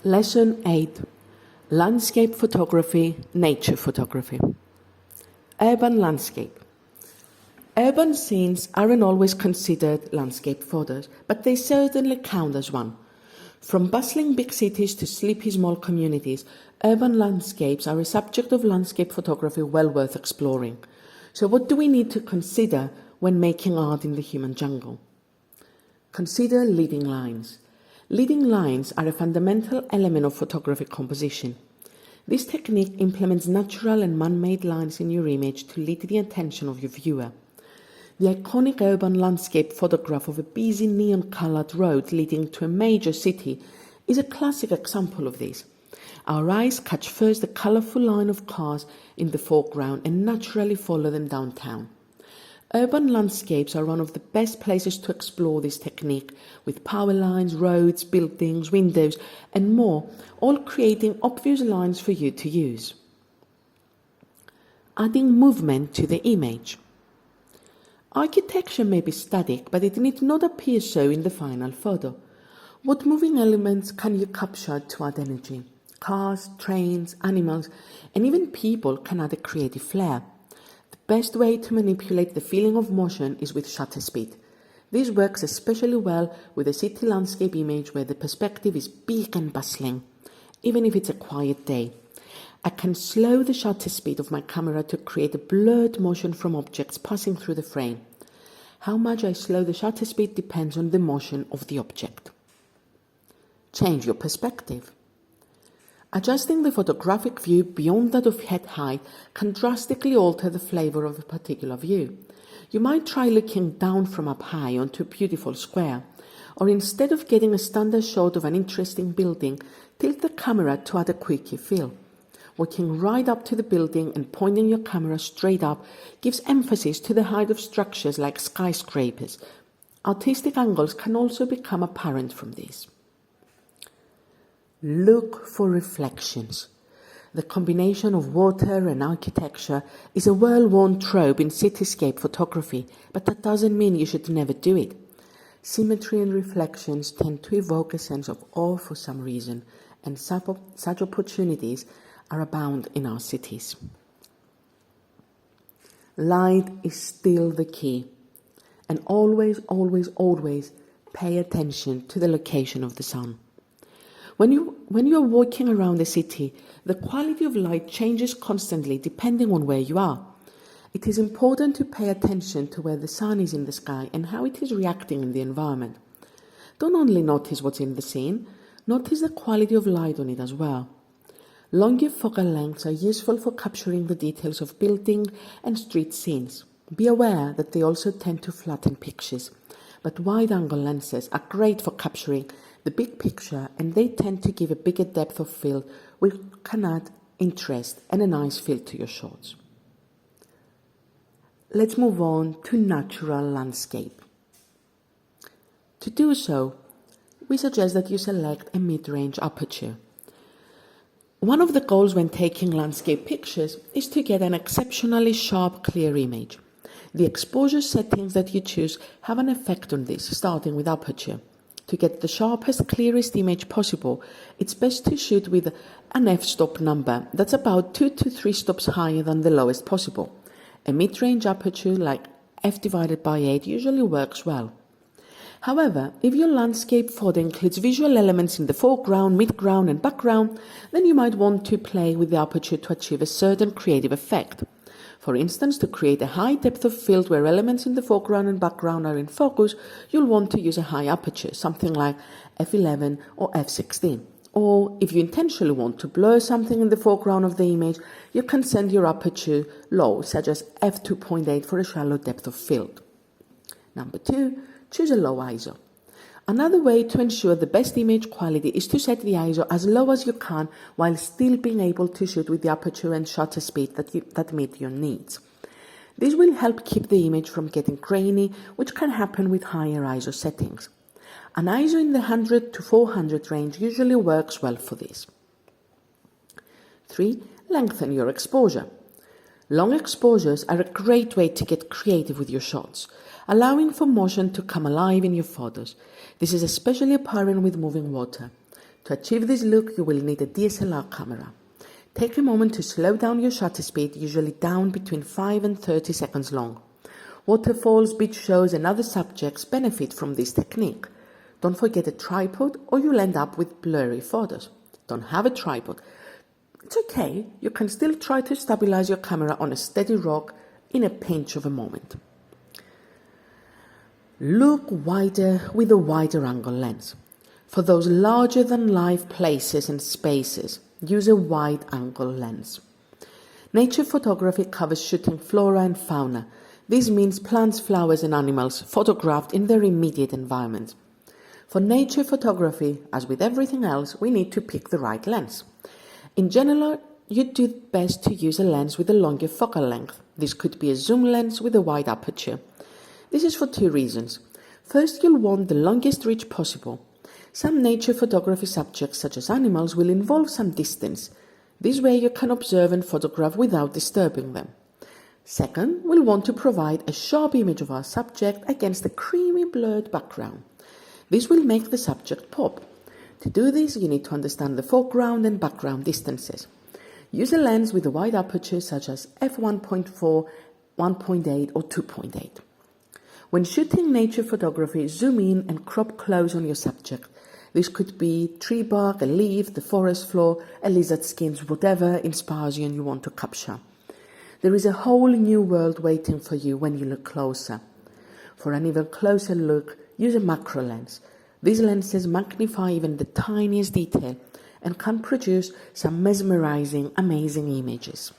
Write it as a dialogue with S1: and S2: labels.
S1: Lesson 8. Landscape photography, nature photography. Urban landscape. Urban scenes aren't always considered landscape photos, but they certainly count as one. From bustling big cities to sleepy small communities, urban landscapes are a subject of landscape photography well worth exploring. So what do we need to consider when making art in the human jungle? Consider leading lines. Leading lines are a fundamental element of photographic composition. This technique implements natural and man-made lines in your image to lead the attention of your viewer. The iconic urban landscape photograph of a busy neon-colored road leading to a major city is a classic example of this. Our eyes catch first the colourful line of cars in the foreground and naturally follow them downtown. Urban landscapes are one of the best places to explore this technique, with power lines, roads, buildings, windows, and more, all creating obvious lines for you to use. Adding movement to the image. Architecture may be static, but it need not appear so in the final photo. What moving elements can you capture to add energy? Cars, trains, animals, and even people can add a creative flair. The best way to manipulate the feeling of motion is with shutter speed. This works especially well with a city landscape image where the perspective is big and bustling, even if it's a quiet day. I can slow the shutter speed of my camera to create a blurred motion from objects passing through the frame. How much I slow the shutter speed depends on the motion of the object. Change your perspective. Adjusting the photographic view beyond that of head height can drastically alter the flavour of a particular view. You might try looking down from up high onto a beautiful square, or instead of getting a standard shot of an interesting building, tilt the camera to add a quirky feel. Walking right up to the building and pointing your camera straight up gives emphasis to the height of structures like skyscrapers. Artistic angles can also become apparent from this. Look for reflections. The combination of water and architecture is a well-worn trope in cityscape photography, but that doesn't mean you should never do it. Symmetry and reflections tend to evoke a sense of awe for some reason, and such opportunities are abound in our cities. Light is still the key, and always pay attention to the location of the sun. When you are walking around the city, the quality of light changes constantly depending on where you are. It is important to pay attention to where the sun is in the sky and how it is reacting in the environment. Don't only notice what's in the scene, notice the quality of light on it as well. Longer focal lengths are useful for capturing the details of building and street scenes. Be aware that they also tend to flatten pictures, but wide-angle lenses are great for capturing the big picture, and they tend to give a bigger depth of field, which can add interest and a nice feel to your shots. Let's move on to natural landscape. To do so, we suggest that you select a mid-range aperture. One of the goals when taking landscape pictures is to get an exceptionally sharp, clear image. The exposure settings that you choose have an effect on this, starting with aperture. To get the sharpest, clearest image possible, it's best to shoot with an f-stop number that's about 2 to 3 stops higher than the lowest possible. A mid-range aperture like f/8 usually works well. However, if your landscape photo includes visual elements in the foreground, midground and background, then you might want to play with the aperture to achieve a certain creative effect. For instance, to create a high depth of field where elements in the foreground and background are in focus, you'll want to use a high aperture, something like f11 or f16. Or if you intentionally want to blur something in the foreground of the image, you can send your aperture low, such as f2.8 for a shallow depth of field. Number 2, choose a low ISO. Another way to ensure the best image quality is to set the ISO as low as you can while still being able to shoot with the aperture and shutter speed that meet your needs. This will help keep the image from getting grainy, which can happen with higher ISO settings. An ISO in the 100 to 400 range usually works well for this. 3. Lengthen your exposure. Long exposures are a great way to get creative with your shots, allowing for motion to come alive in your photos. This is especially apparent with moving water. To achieve this look, you will need a DSLR camera. Take a moment to slow down your shutter speed, usually down between 5 and 30 seconds long. Waterfalls, beach shows and other subjects benefit from this technique. Don't forget a tripod or you'll end up with blurry photos. Don't have a tripod? It's okay, you can still try to stabilize your camera on a steady rock in a pinch of a moment. Look wider with a wider angle lens. For those larger than life places and spaces, use a wide angle lens. Nature photography covers shooting flora and fauna. This means plants, flowers and animals photographed in their immediate environment. For nature photography, as with everything else, we need to pick the right lens. In general, you'd do best to use a lens with a longer focal length. This could be a zoom lens with a wide aperture. This is for two reasons. First, you'll want the longest reach possible. Some nature photography subjects, such as animals, will involve some distance. This way you can observe and photograph without disturbing them. Second, we'll want to provide a sharp image of our subject against a creamy blurred background. This will make the subject pop. To do this, you need to understand the foreground and background distances. Use a lens with a wide aperture such as f1.4, 1.8 or 2.8. When shooting nature photography, zoom in and crop close on your subject. This could be tree bark, a leaf, the forest floor, a lizard skin, whatever inspires you and you want to capture. There is a whole new world waiting for you when you look closer. For an even closer look, use a macro lens. These lenses magnify even the tiniest detail and can produce some mesmerizing, amazing images.